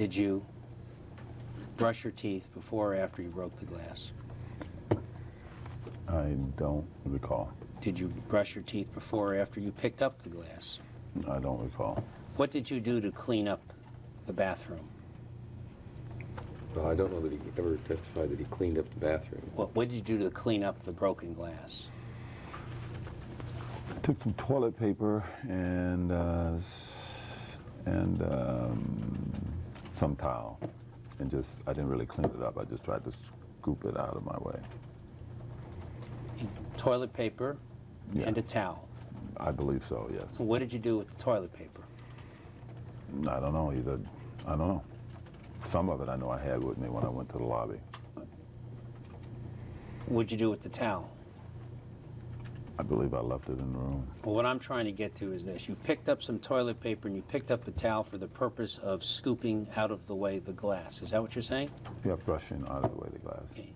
Did you brush your teeth before or after you broke the glass? I don't recall. Did you brush your teeth before or after you picked up the glass? I don't recall. What did you do to clean up the bathroom? Well, I don't know that he ever testified that he cleaned up the bathroom. What did you do to clean up the broken glass? I took some toilet paper and some towel, and I didn't really clean it up. I just tried to scoop it out of my way. Toilet paper Yes. and a towel. I believe so, yes. So what did you do with the toilet paper? I don't know, I don't know. Some of it I know I had with me when I went to the lobby. What did you do with the towel? I believe I left it in the room. Well, what I'm trying to get to is this. You picked up some toilet paper and you picked up a towel for the purpose of scooping out of the way the glass. Is that what you're saying? Yeah, brushing out of the way the glass. Okay.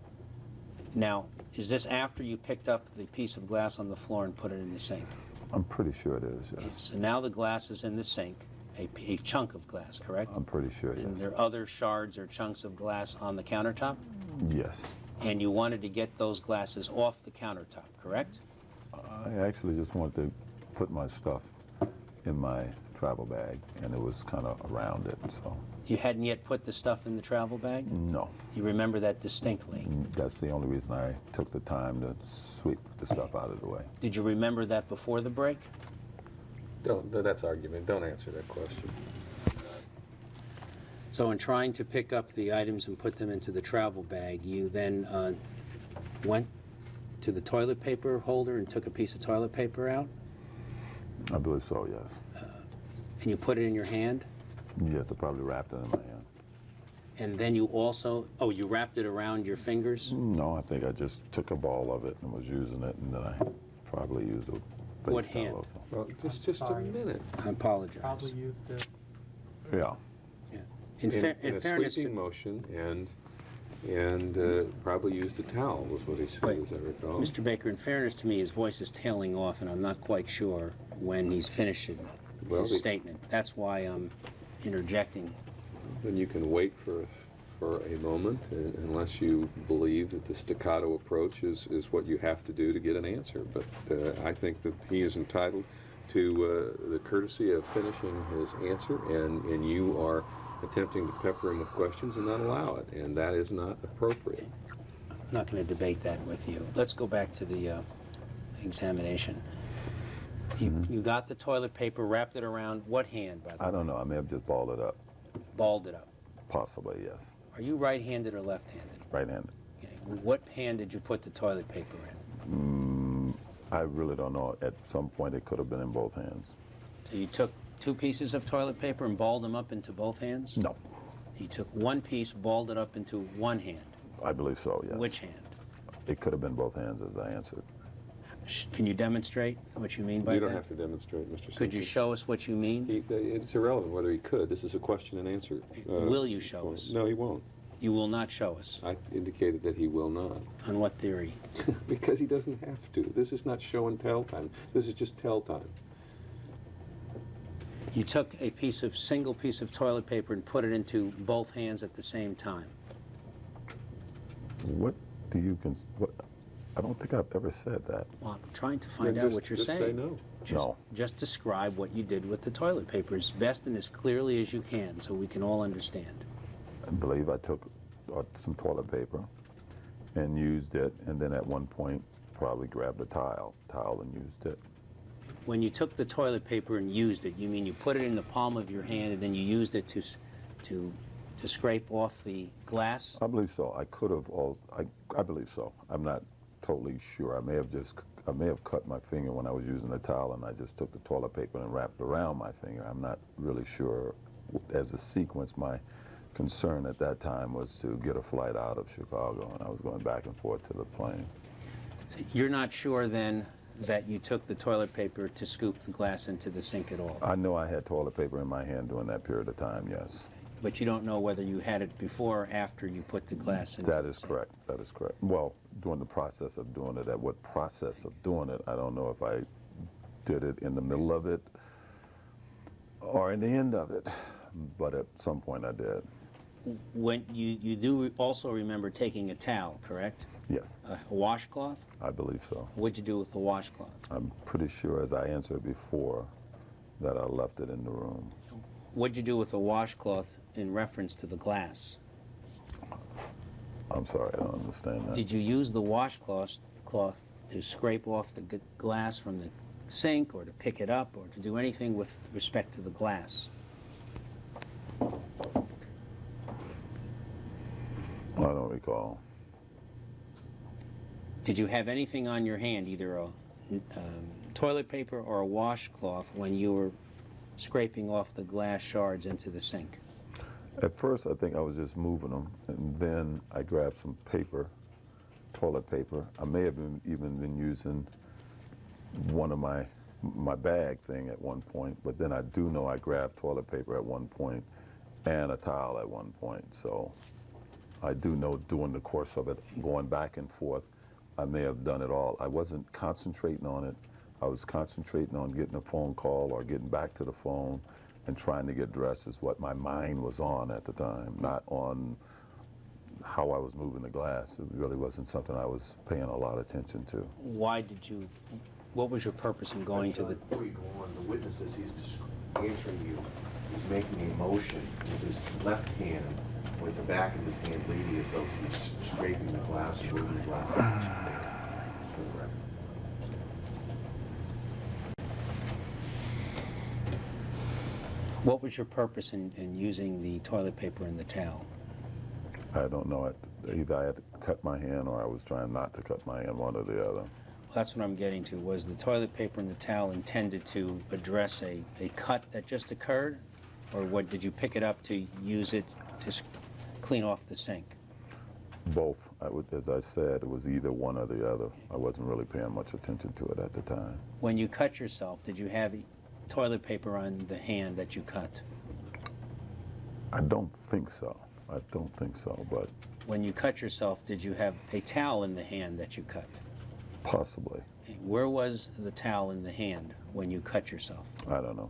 Now, is this after you picked up the piece of glass on the floor and put it in the sink? I'm pretty sure it is, yes. So now the glass is in the sink, a chunk of glass, correct? I'm pretty sure, And yes. there are other shards or chunks of glass on the countertop? Yes. And you wanted to get those glasses off the countertop, correct? I actually just wanted to put my stuff in my travel bag, and it was kind of around it, so. You hadn't yet put the stuff in the travel bag? No. You remember that distinctly? That's the only reason I took the time to sweep the stuff out of the way. Did you remember that before the break? That's argument. Don't answer that question. So in trying to pick up the items and put them into the travel bag, you then went to the toilet paper holder and took a piece of toilet paper out? I believe so, yes. And you put it in your hand? Yes, I probably wrapped it in my hand. And then you also, you wrapped it around your fingers? No, I think I just took a ball of it and was using it, and then I probably used a What face towel hand? also. Well, just a minute. I apologize. Probably used it. Yeah. In a fairness sweeping to motion, and probably used a towel, was what he said, Wait. as I recall. Mr. Baker, in fairness to me, his voice is tailing off, and I'm not quite sure when he's finishing his statement. That's why I'm interjecting. Then you can wait for a moment, unless you believe that the staccato approach is what you have to do to get an answer. But I think that he is entitled to the courtesy of finishing his answer, and you are attempting to pepper him with questions and not allow it, and that is not appropriate. I'm not going to debate that with you. Let's go back to the examination. You got the toilet paper, wrapped it around what hand, by the way? I don't know. I may have just balled it up. Balled it up. Possibly, yes. Are you right-handed or left-handed? Right-handed. Okay. What hand did you put the toilet paper in? I really don't know. At some point, it could have been in both hands. So you took 2 pieces of toilet paper and balled them up into both hands? No. You took 1 piece, balled it up into one hand. I believe so, yes. Which hand? It could have been both hands, as I answered. Can you demonstrate what you mean by that? You don't have to demonstrate, Mr. Simpson. Could you show us what you mean? It's irrelevant whether he could. This is a question and answer. Will you show us? No, he won't. You will not show us. I indicated that he will not. On what theory? Because he doesn't have to. This is not show and tell time. This is just tell time. You took a single piece of toilet paper and put it into both hands at the same time. What do you what? I don't think I've ever said that. Well, I'm trying to find Then out what you're just saying. Say no. No. Just describe what you did with the toilet paper as best and as clearly as you can so we can all understand. I believe I took some toilet paper and used it, and then at one point probably grabbed a towel and used it. When you took the toilet paper and used it, you mean you put it in the palm of your hand and then you used it to scrape off the glass? I believe so. I could have I believe so. I'm not totally sure. I may have cut my finger when I was using the towel, and I just took the toilet paper and wrapped it around my finger. I'm not really sure. As a sequence, my concern at that time was to get a flight out of Chicago, and I was going back and forth to the plane. So you're not sure then that you took the toilet paper to scoop the glass into the sink at all? I know I had toilet paper in my hand during that period of time, yes. But you don't know whether you had it before or after you put the glass in. That is correct. That is correct. Well, during the process of doing it, at what process of doing it, I don't know if I did it in the middle of it or in the end of it. but at some point I did. When you do also remember taking a towel, correct? Yes, A washcloth? I believe so. What'd you do with the washcloth? I'm pretty sure, as I answered before, that I left it in the room. What'd you do with the washcloth in reference to the glass? I'm sorry, I don't understand that. Did you use the washcloth to scrape off the glass from the sink, or to pick it up, or to do anything with respect to the glass? I don't recall. Did you have anything on your hand, either a toilet paper or a washcloth, when you were scraping off the glass shards into the sink? At first, I think I was just moving them, and then I grabbed some paper, toilet paper. I may have even been using one of my bag thing at one point, but then I do know I grabbed toilet paper at one point and a towel at one point. So I do know during the course of it, going back and forth, I may have done it all. I wasn't concentrating on it. I was concentrating on getting a phone call or getting back to the phone and trying to get dressed is what my mind was on at the time, not on how I was moving the glass. It really wasn't something I was paying a lot of attention to. Why did you, what was your purpose in going to the... Before you go on, the witnesses, he's answering you, he's making a motion with his left hand, with the back of his hand leading as though he's scraping the glass and moving the glass out. For the record. What was your purpose in using the toilet paper and the towel? I don't know. Either I had to cut my hand or I was trying not to cut my hand, one or the other. That's what I'm getting to. Was the toilet paper and the towel intended to address a cut that just occurred? Or what, did you pick it up to use it to clean off the sink? Both. As I said, it was either one or the other. I wasn't really paying much attention to it at the time. When you cut yourself, did you have toilet paper on the hand that you cut? I don't think so. I don't think so, but When you cut yourself, did you have a towel in the hand that you cut? possibly. Where was the towel in the hand when you cut yourself? I don't know.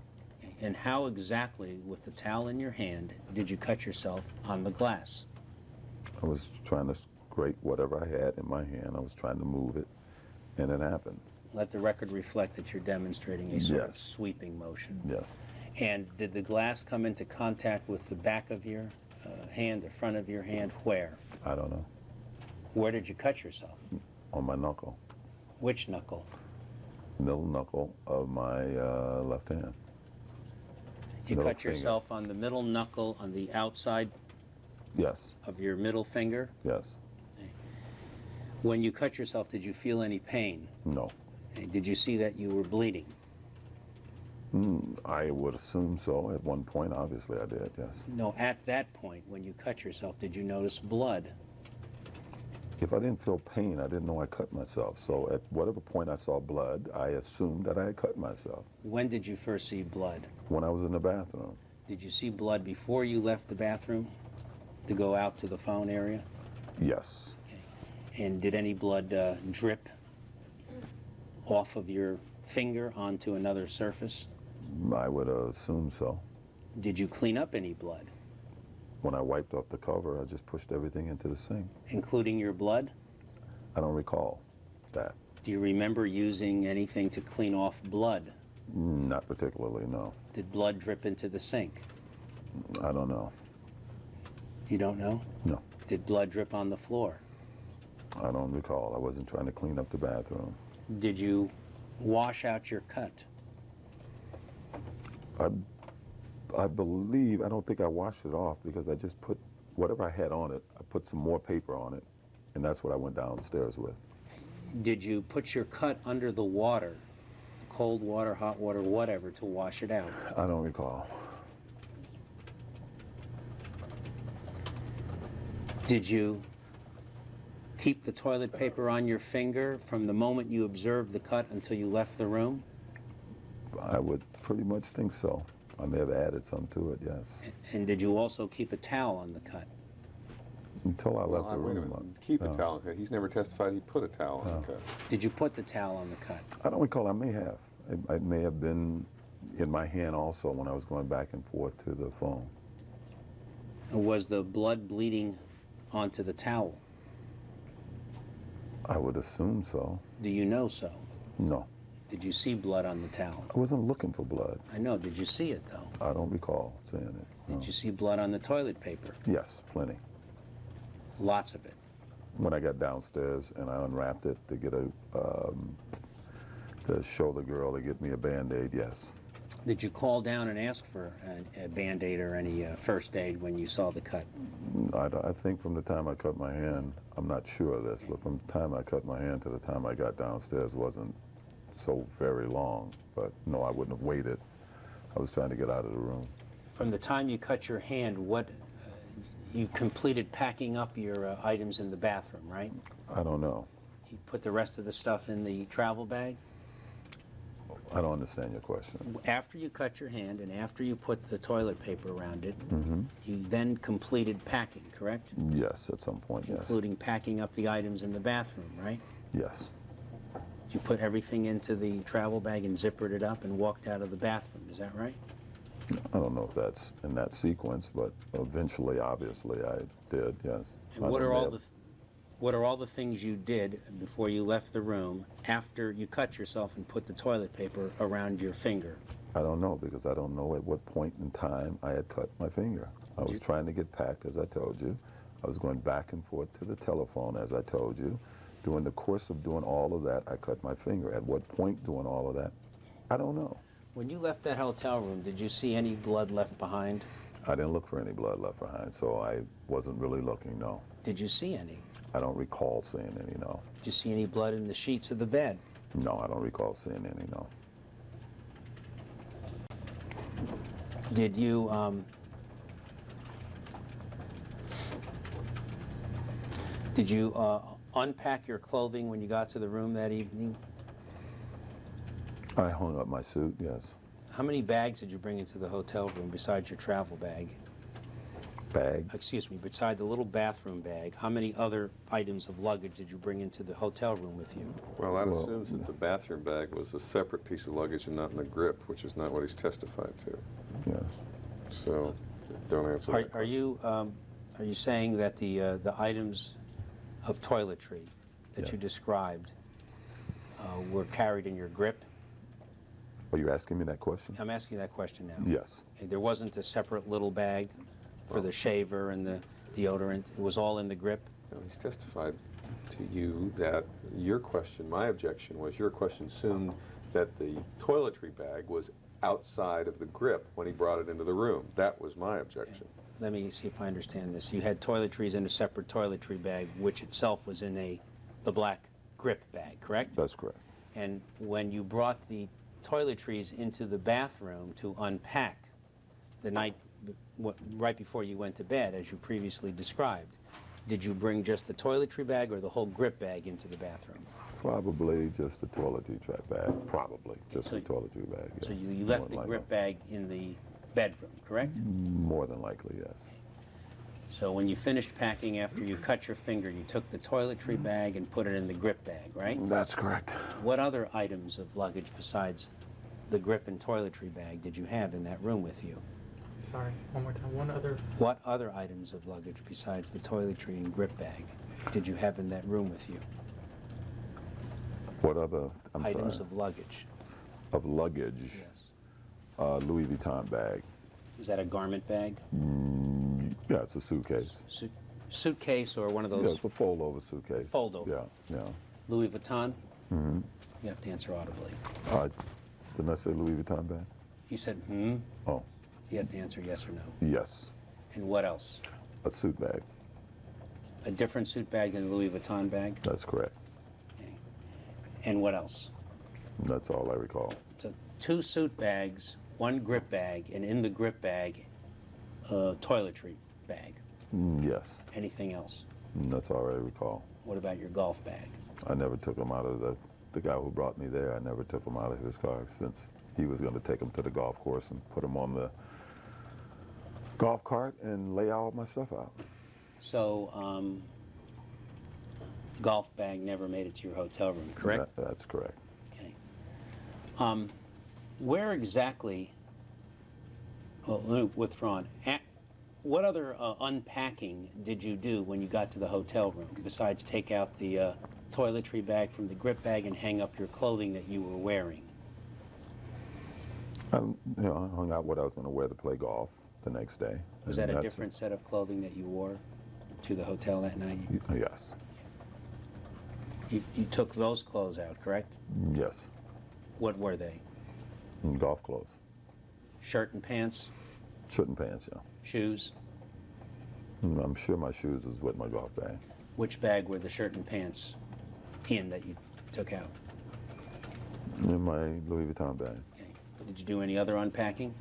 And how exactly, with the towel in your hand, did you cut yourself on the glass? I was trying to scrape whatever I had in my hand. I was trying to move it, and it happened. Let the record reflect that you're demonstrating a sort of Yes. sweeping motion. Yes. And did the glass come into contact with the back of your hand, the front of your hand? Where? I don't know. Where did you cut yourself? On my knuckle. Which knuckle? Middle knuckle of my left hand. You Middle cut finger. yourself on the middle knuckle on the outside Yes. of your middle finger? Yes. When you cut yourself, did you feel any pain? No. Did you see that you were bleeding? I would assume so. At one point, obviously, I did. Yes. No, at that point, when you cut yourself, did you notice blood? If I didn't feel pain, I didn't know I cut myself. So at whatever point I saw blood, I assumed that I had cut myself. When did you first see blood? When I was in the bathroom. Did you see blood before you left the bathroom to go out to the phone area? Yes. And did any blood drip off of your finger onto another surface? I would assume so. Did you clean up any blood, When I wiped off the cover, I just pushed everything into the sink. including your blood? I don't recall that. Do you remember using anything to clean off blood? Not particularly, no. Did blood drip into the sink? I don't know. You don't know? No. Did blood drip on the floor? I don't recall. I wasn't trying to clean up the bathroom. Did you wash out your cut? I believe, I don't think I washed it off because I just put whatever I had on it, I put some more paper on it, and that's what I went downstairs with. Did you put your cut under the water, cold water, hot water, whatever, to wash it out? I don't recall. Did you keep the toilet paper on your finger from the moment you observed the cut until you left the room? I would pretty much think so. I may have added some to it, yes. And did you also keep a towel on the cut? Until I left the Wait a room. minute. Keep a No. towel. He's never testified he put a towel on the cut. Did you put the towel on the cut? I don't recall. I may have. It may have been in my hand also when I was going back and forth to the phone. Was the blood bleeding onto the towel? I would assume so. Do you know so? No, Did you see blood on the towel? I wasn't looking for blood. I know. Did you see it, though? I don't recall seeing it. No. Did you see blood on the toilet paper? Yes, plenty. Lots of it. When I got downstairs and I unwrapped it to get to show the girl to get me a Band-Aid, yes. Did you call down and ask for a Band-Aid or any first aid when you saw the cut? I think from the time I cut my hand, I'm not sure of this, but from the time I cut my hand to the time I got downstairs wasn't so very long. But no, I wouldn't have waited. I was trying to get out of the room. From the time you cut your hand, what you completed packing up your items in the bathroom, right? I don't know. You put the rest of the stuff in the travel bag? I don't understand your question. After you cut your hand and after you put the toilet paper around it, Mm-hmm. you then completed packing, correct? Yes, at some point, yes. Including packing up the items in the bathroom, right? Yes. You put everything into the travel bag and zippered it up and walked out of the bathroom, is that right? I don't know if that's in that sequence, but eventually, obviously, I did, yes. And what are all the things you did before you left the room after you cut yourself and put the toilet paper around your finger? I don't know, because I don't know at what point in time I had cut my finger. I was trying to get packed, as I told you. I was going back and forth to the telephone, as I told you. During the course of doing all of that, I cut my finger. At what point doing all of that, I don't know. When you left that hotel room, did you see any blood left behind? I didn't look for any blood left behind, so I wasn't really looking, no. Did you see any? I don't recall seeing any, no. Did you see any blood in the sheets of the bed? No, I don't recall seeing any, no. Did you, unpack your clothing when you got to the room that evening? I hung up my suit, yes. How many bags did you bring into the hotel room besides your travel bag? Bag? Excuse me, beside the little bathroom bag, how many other items of luggage did you bring into the hotel room with you? Well, that Well, assumes that the bathroom bag was a separate piece of luggage and not in the grip, which is not what he's testified to. Yes. So, don't answer that. Are you saying that the items of toiletry that you Yes. described were carried in your grip? Are you asking me that question? I'm asking that question now. Yes. Okay, there wasn't a separate little bag for the shaver and the deodorant? It was all in the grip? No, he's testified to you that your question, my objection was your question assumed that the toiletry bag was outside of the grip when he brought it into the room. That was my objection. Let me see if I understand this. You had toiletries in a separate toiletry bag, which itself was in the black grip bag, correct? That's correct. And when you brought the toiletries into the bathroom to unpack the night right before you went to bed, as you previously described, did you bring just the toiletry bag or the whole grip bag into the bathroom? Probably just the toiletry bag. Probably just So- the toiletry bag. So yeah. you More left than the likely. grip bag in the bedroom, correct? More than likely, yes. So when you finished packing after you cut your finger, you took the toiletry bag and put it in the grip bag, right? That's correct. What other items of luggage besides the grip and toiletry bag did you have in that room with you? Sorry, one more time. One other. What other items of luggage besides the toiletry and grip bag did you have in that room with you? What other Items of luggage. of luggage? Yes. Louis Vuitton bag. Is that a garment bag? Yeah, it's a suitcase. Suitcase or one of Yeah, those it's a fold-over suitcase. Fold-over. Yeah, Louis Vuitton? Mm-hmm. You have to answer audibly. Didn't I say Louis Vuitton bag? You said, hmm? Oh, You have to answer yes or no. yes. And what else? A suit bag. A different suit bag than the Louis Vuitton bag? That's correct. And what else? That's all I recall. So 2 suit bags, 1 grip bag, and in the grip bag, a toiletry bag. Yes. Anything else? That's all I recall. What about your golf bag? I never took him out of the guy who brought me there. I never took him out of his car since he was going to take him to the golf course and put him on the golf cart and lay all my stuff out. So, golf bag never made it to your hotel room, correct? That's correct. Okay. Where exactly, well, let me withdraw. What other unpacking did you do when you got to the hotel room, besides take out the toiletry bag from the grip bag and hang up your clothing that you were wearing? I hung out what I was going to wear to play golf the next day. Was and that a that's different set of clothing that you wore to the hotel that night? Yes. You took those clothes out, correct? Yes. What were they? Golf clothes. Shirt and pants? Shirt and pants, yeah. Shoes? I'm sure my shoes was with my golf bag. Which bag were the shirt and pants in that you took out? In my Louis Vuitton bag. Okay. Did you do any other unpacking?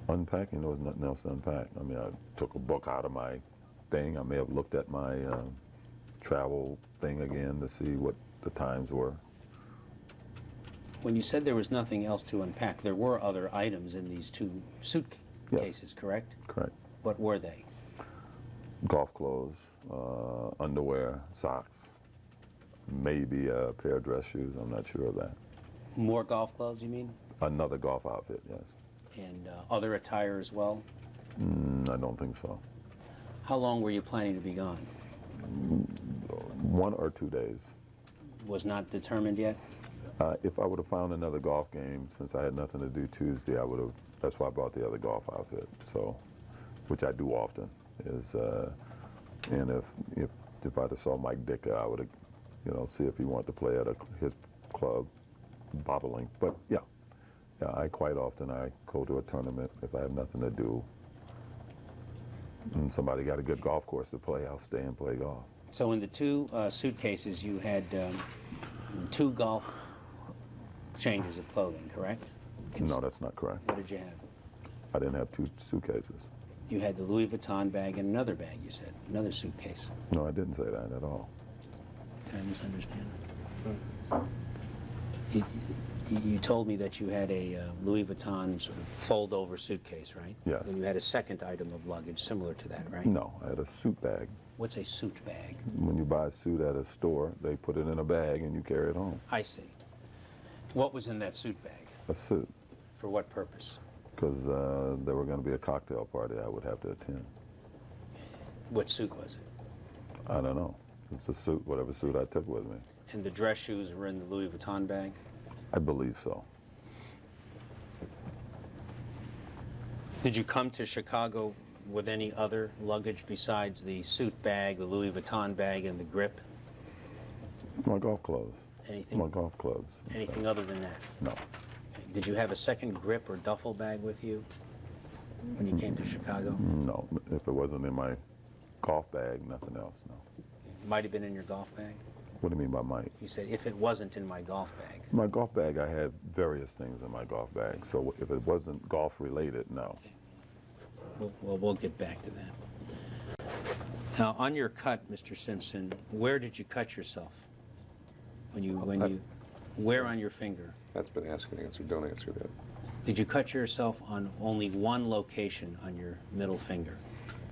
Unpacking, there was nothing else to unpack. I mean, I took a book out of my thing. I may have looked at my travel thing again to see what the times were. When you said there was nothing else to unpack, there were other items in these two suitcases, correct? Correct. What were they? Golf clothes, underwear, socks, maybe a pair of dress shoes. I'm not sure of that. More golf clothes, you mean? Another golf outfit, yes. And other attire as well? I don't think so. How long were you planning to be gone? 1 or 2 days. Was not determined yet? If I would have found another golf game, since I had nothing to do Tuesday, I would have. That's why I bought the other golf outfit. So, which I do often. And if I'd have saw Mike Dicker, I would have, see if he wanted to play at his club, bottling. But yeah, I quite often I go to a tournament if I have nothing to do. And somebody got a good golf course to play, I'll stay and play golf. So in the two suitcases, you had 2 golf changes of clothing, correct? No, that's not correct. What did you have? I didn't have 2 suitcases. You had the Louis Vuitton bag and another bag, you said, another suitcase. No, I didn't say that at all. Did I misunderstand? You told me that you had a Louis Vuitton sort of fold-over suitcase, right? Yes. And you had a second item of luggage similar to that, right? No, I had a suit bag. What's a suit bag? When you buy a suit at a store, they put it in a bag and you carry it home. I see. What was in that suit bag? A suit. For what purpose? Because there were going to be a cocktail party I would have to attend. What suit was it? I don't know. It's a suit, whatever suit I took with me. And the dress shoes were in the Louis Vuitton bag? I believe so. Did you come to Chicago with any other luggage besides the suit bag, the Louis Vuitton bag, and the grip? My golf clothes. Anything? My golf clothes. Anything other than that? No. Did you have a second grip or duffel bag with you when you came to Chicago? No. If it wasn't in my golf bag, nothing else, no. It might have been in your golf bag? What do you mean by might? You said, if it wasn't in my golf bag. My golf bag, I had various things in my golf bag. So if it wasn't golf related, no. Well, we'll get back to that. Now, on your cut, Mr. Simpson, where did you cut yourself? Where on your finger? That's been asked and answered. Don't answer that. Did you cut yourself on only one location on your middle finger?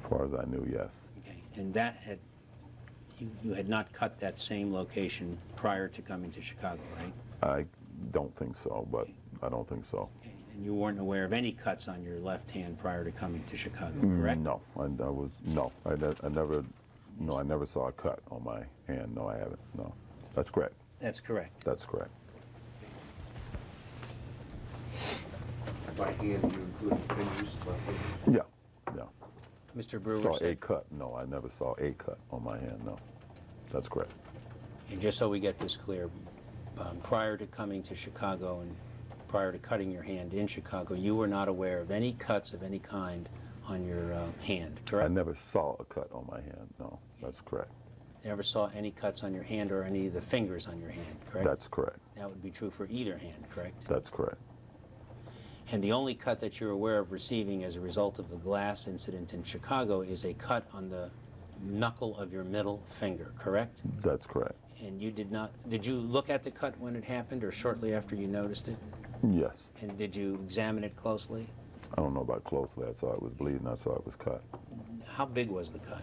As far as I knew, yes. Okay, and that had, you had not cut that same location prior to coming to Chicago, right? I don't think so, but I don't think so. Okay, and you weren't aware of any cuts on your left hand prior to coming to Chicago, correct? No, I never saw a cut on my hand. No, I haven't. No, that's correct. That's correct. That's correct. By hand, you include fingers, left fingers? Yeah. Mr. Brewer Saw a said, cut. No, I never saw a cut on my hand. No, that's correct. and just so we get this clear, prior to coming to Chicago and prior to cutting your hand in Chicago, you were not aware of any cuts of any kind on your hand, correct? I never saw a cut on my hand. No, that's correct. Never saw any cuts on your hand or any of the fingers on your hand, correct? That's correct. That would be true for either hand, correct? That's correct. And the only cut that you're aware of receiving as a result of the glass incident in Chicago is a cut on the knuckle of your middle finger, correct? That's correct. And you did you look at the cut when it happened or shortly after you noticed it? Yes. And did you examine it closely? I don't know about closely. I saw it was bleeding. I saw it was cut. How big was the cut?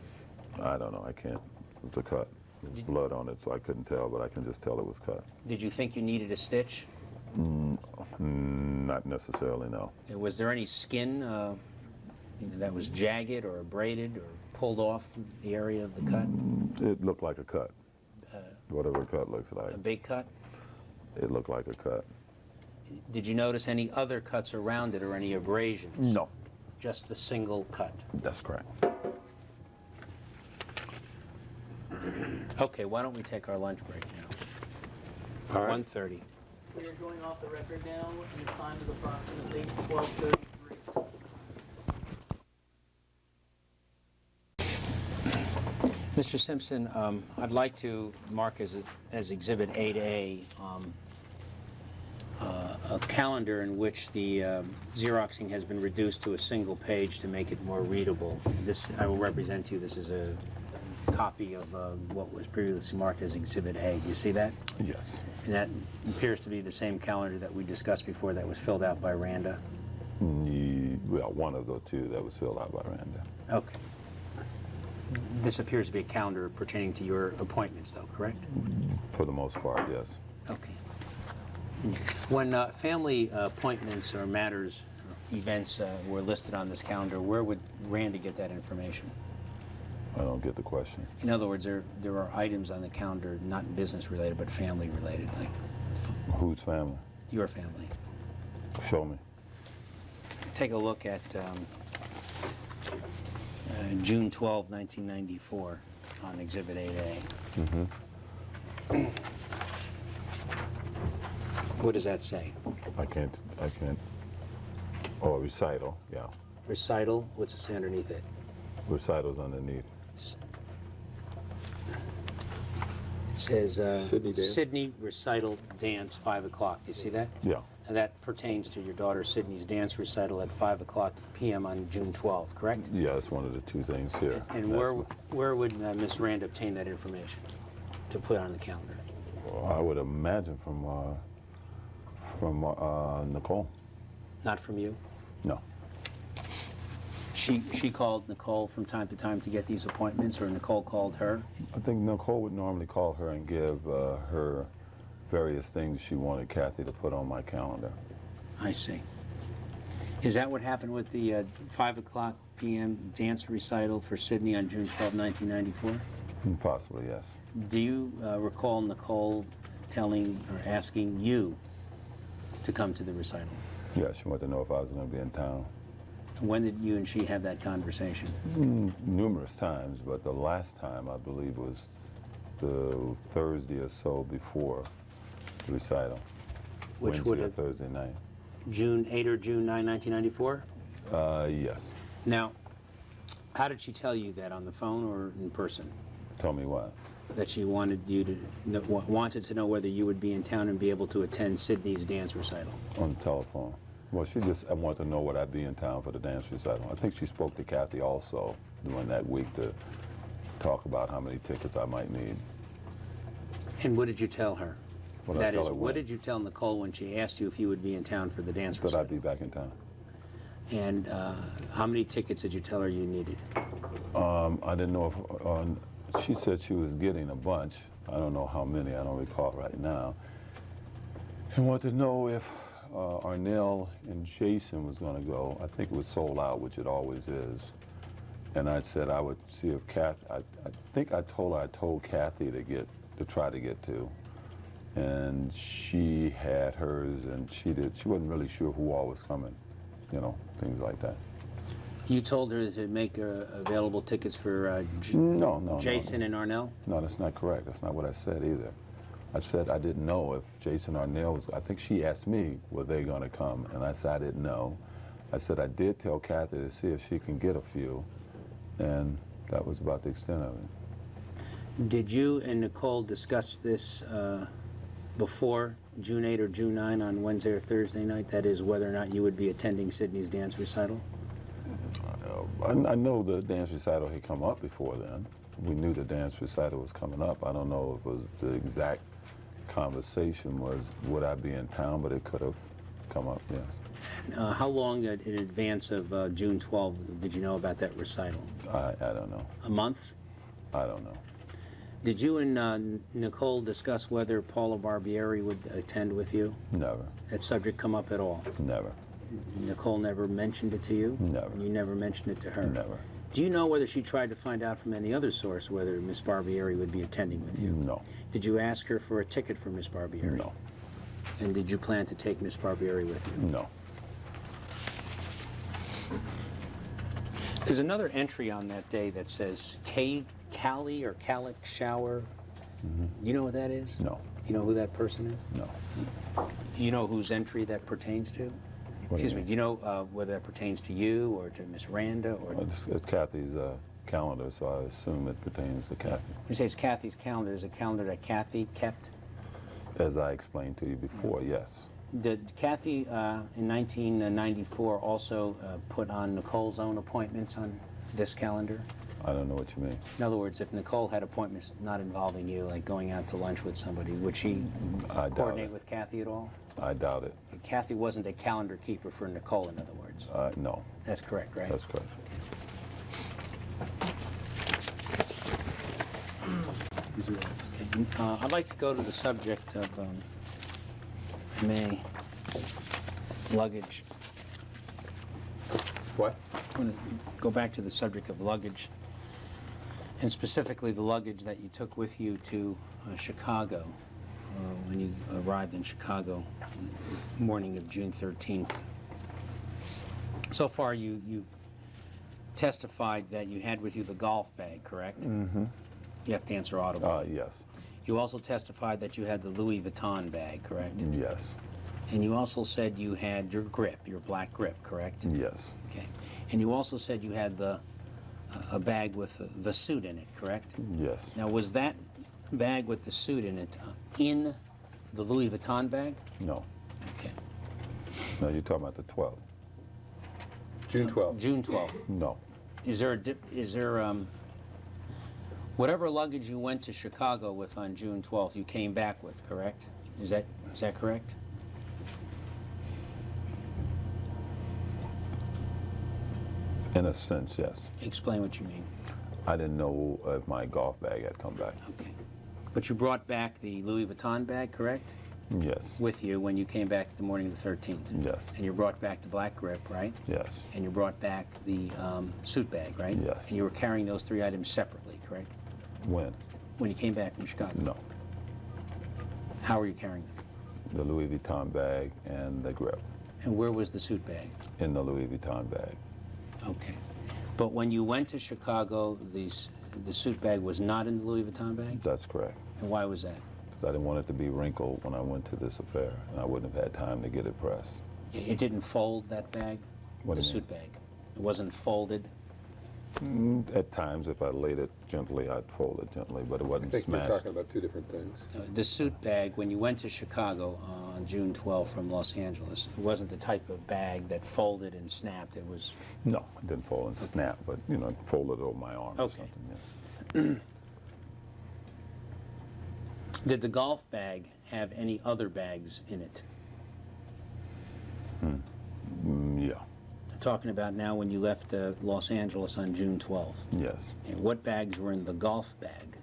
I don't know. I can't. It was a cut. There was blood on it, so I couldn't tell, but I can just tell it was cut. Did you think you needed a stitch? Not necessarily, no. Was there any skin that was jagged or abraded or pulled off the area of the cut? It looked like a cut. Whatever a cut looks like. A big cut? It looked like a cut. Did you notice any other cuts around it or any abrasions? No. Just the single cut? That's correct. Okay, why don't we take our lunch break now? All right. 1:30. We are going off the record now, and the time is approximately 12:33. Mr. Simpson, I'd like to mark as Exhibit 8A a calendar in which the Xeroxing has been reduced to a single page to make it more readable. This, I will represent to you, this is a copy of what was previously marked as Exhibit A. Do you see that? Yes. And that appears to be the same calendar that we discussed before that was filled out by Randa. Well, one of the two that was filled out by Randa. Okay. This appears to be a calendar pertaining to your appointments, though, correct? For the most part, yes. Okay. When family appointments or matters, events were listed on this calendar, where would Randa get that information? I don't get the question. In other words, there are items on the calendar not business related but family related, like Whose family? your family. Show me. Take a look at June 12, 1994 on Exhibit 8A. Mm-hmm. What does that say? I can't. Oh, recital, yeah. Recital, what's it say underneath it? Recital's underneath. It says Sydney dance. Sydney recital dance 5 o'clock. Do you see that? Yeah. And that pertains to your daughter Sydney's dance recital at 5 o'clock p.m. on June 12th, correct? Yeah, that's one of the two things here. And where would Miss Rand obtain that information to put on the calendar? I would imagine from Nicole. Not from you? No. She called Nicole from time to time to get these appointments, or Nicole called her? I think Nicole would normally call her and give her various things she wanted Kathy to put on my calendar. I see. Is that what happened with the 5 o'clock p.m. dance recital for Sydney on June 12, 1994? Possibly, yes. Do you recall Nicole telling or asking you to come to the recital? Yeah, she wanted to know if I was going to be in town. When did you and she have that conversation? Numerous times, but the last time I believe was the Thursday or so before the recital. Which Wednesday would or have Thursday night. June 8 or June 9, 1994? Yes. Now, how did she tell you that, on the phone or in person? Tell me what? That she wanted you to wanted to know whether you would be in town and be able to attend Sydney's dance recital. On the telephone. Well, I wanted to know would I be in town for the dance recital. I think she spoke to Kathy also during that week to talk about how many tickets I might need. And what did you tell her? What did I That tell is, her what when? did you tell Nicole when she asked you if you would be in town for the dance That recital? I'd be back in town. And how many tickets did you tell her you needed? I didn't know if, she said she was getting a bunch. I don't know how many, I don't recall right now. And wanted to know if Arnell and Jason was going to go. I think it was sold out, which it always is. And I said I would see if I think I told Kathy to try to get to. And she had hers, and she wasn't really sure who all was coming, you know, things like that. You told her to make available tickets for No. Jason and Arnell? No, that's not correct. That's not what I said either. I said I didn't know if Jason Arnell was, I think she asked me, were they going to come? And I said I didn't know. I said I did tell Kathy to see if she can get a few, and that was about the extent of it. Did you and Nicole discuss this before June 8 or June 9 on Wednesday or Thursday night? That is, whether or not you would be attending Sydney's dance recital? I know the dance recital had come up before then. We knew the dance recital was coming up. I don't know if it was the exact conversation was, would I be in town, but it could have come up, yes. How long in advance of June 12 did you know about that recital? I don't know. A month? I don't know. Did you and Nicole discuss whether Paula Barbieri would attend with you? Never, That subject come up at all? never, Nicole never mentioned it to you? never, And you never mentioned it to her? never. Do you know whether she tried to find out from any other source whether Miss Barbieri would be attending with you? No, Did you ask her for a ticket for Miss Barbieri? no, And did you plan to take Miss Barbieri with you? no. There's another entry on that day that says Cali or Calic shower. You know what that is? No, You know who that person is? no. You know whose entry that pertains to? What Excuse you me, do you know whether that pertains to you or to Miss Randa or... mean? It's Kathy's calendar, so I assume it pertains to Kathy. You say it's Kathy's calendar. Is a calendar that Kathy kept? As I explained to you before, yes. Did Kathy, in 1994, also put on Nicole's own appointments on this calendar? I don't know what you mean. In other words, if Nicole had appointments not involving you, like going out to lunch with somebody, would she I doubt coordinate it. with Kathy at all? I doubt it. Kathy wasn't a calendar keeper for Nicole, in other words. No, That's correct, right? that's correct. Okay. I'd like to go to the subject of luggage. What? I want to go back to the subject of luggage, and specifically the luggage that you took with you to Chicago when you arrived in Chicago morning of June 13th. So far, you testified that you had with you the golf bag, correct? Mm-hmm. You have to answer audibly. Yes, You also testified that you had the Louis Vuitton bag, correct? yes, And you also said you had your grip, your black grip, correct? yes, Okay. And you also said you had a bag with the suit in it, correct? yes. Now, was that bag with the suit in it in the Louis Vuitton bag? No, Okay. no, you're talking about the 12th. June 12th. June 12th. No, Is there whatever luggage you went to Chicago with on June 12th, you came back with, correct? Is that correct? in a sense, yes. Explain what you mean. I didn't know if my golf bag had come back. Okay. But you brought back the Louis Vuitton bag, correct? Yes, With you when you came back the morning of the 13th. yes, And you brought back the black grip, right? yes, And you brought back the suit bag, right? Yes. And you were carrying those three items separately, correct? when? When you came back from Chicago? No, How were you carrying them? the Louis Vuitton bag and the grip And where was the suit bag? in the Louis Vuitton bag. Okay. But when you went to Chicago, the suit bag was not in the Louis Vuitton bag? That's correct. And why was that? Because I didn't want it to be wrinkled when I went to this affair, and I wouldn't have had time to get it pressed. It didn't fold, that bag? What The do you mean? suit bag? It wasn't folded? At times, if I laid it gently, I'd fold it gently, but it I wasn't think you're smashed. talking about two different things. The suit bag, when you went to Chicago on June 12th from Los Angeles, it wasn't the type of bag that folded and snapped. It was... No, it didn't fold and snap, but, you know, folded over my arm or Okay. something. Yeah. Did the golf bag have any other bags in it? Yeah, I'm talking about now when you left Los Angeles on June 12th. yes. And what bags were in the golf bag?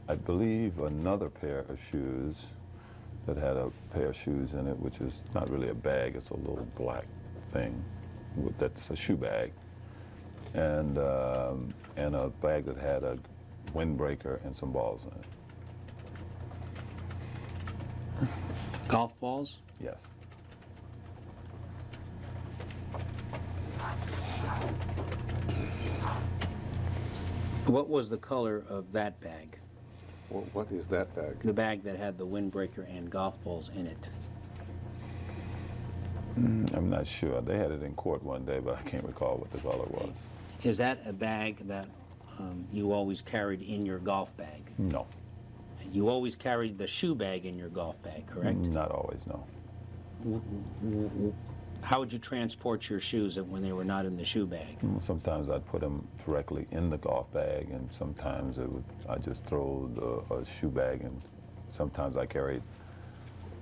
I believe another pair of shoes that had a pair of shoes in it, which is not really a bag, it's a little black thing. That's a shoe bag. And a bag that had a windbreaker and some balls in it. Golf balls? Yes. What was the color of that bag? Well, what is that bag? The bag that had the windbreaker and golf balls in it. I'm not sure. They had it in court one day, but I can't recall what the color was. Is that a bag that you always carried in your golf bag? No, You always carried the shoe bag in your golf bag, correct? not always, no. How would you transport your shoes when they were not in the shoe bag? Sometimes I'd put them directly in the golf bag, and sometimes I'd just throw a shoe bag, and sometimes I carried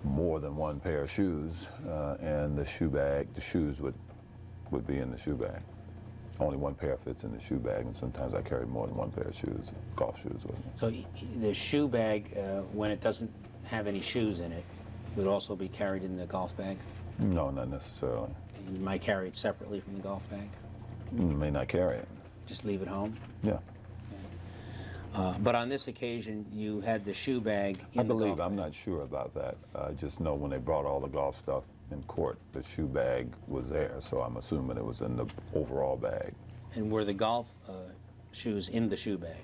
more than one pair of shoes, and the shoes would be in the shoe bag. only one pair fits in the shoe bag, and sometimes I carry more than one pair of shoes, golf shoes with me. So the shoe bag, when it doesn't have any shoes in it, would also be carried in the golf bag? No, not necessarily. You might carry it separately from the golf bag? You may not carry it. Just leave it home? Yeah. But on this occasion, you had the shoe bag in I the believe, golf I'm bag. not sure about that. I just know when they brought all the golf stuff in court, the shoe bag was there, so I'm assuming it was in the overall bag. And were the golf shoes in the shoe bag?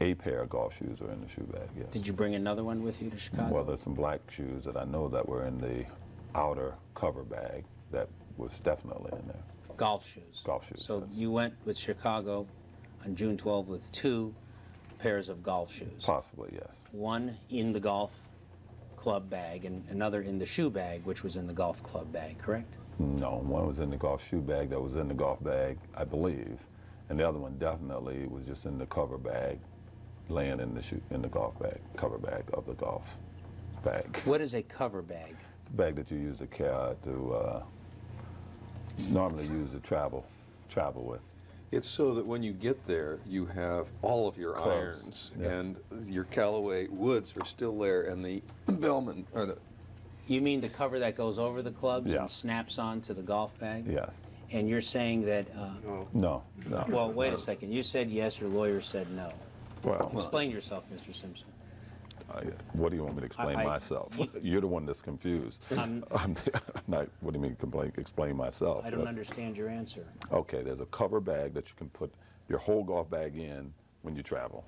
A pair of golf shoes are in the shoe bag, yes. Did you bring another one with you to Chicago? Well, there's some black shoes that I know that were in the outer cover bag that was definitely in there. Golf shoes? Golf shoes, So yes. you went with Chicago on June 12 with 2 pairs of golf shoes? Possibly, yes. One in the golf club bag and another in the shoe bag, which was in the golf club bag, correct? No, one was in the golf shoe bag that was in the golf bag, I believe, and the other one definitely was just in the cover bag, laying in the golf bag, cover bag of the golf bag. What is a cover bag? It's a bag that you use to normally use to travel with. It's so that when you get there, you have all of your Clubs, irons, yeah. and your Callaway woods are still there, and the Bellman, or the, You mean the cover that goes over the clubs Yeah. and snaps onto the golf bag? Yes. And you're saying that, No. well, wait a second. You said yes, your lawyer said no. Well, Explain yourself, Mr. Simpson. what do you want me to explain myself? You're the one that's confused. I'm not, what do you mean explain myself? I don't understand your answer. Okay, there's a cover bag that you can put your whole golf bag in when you travel.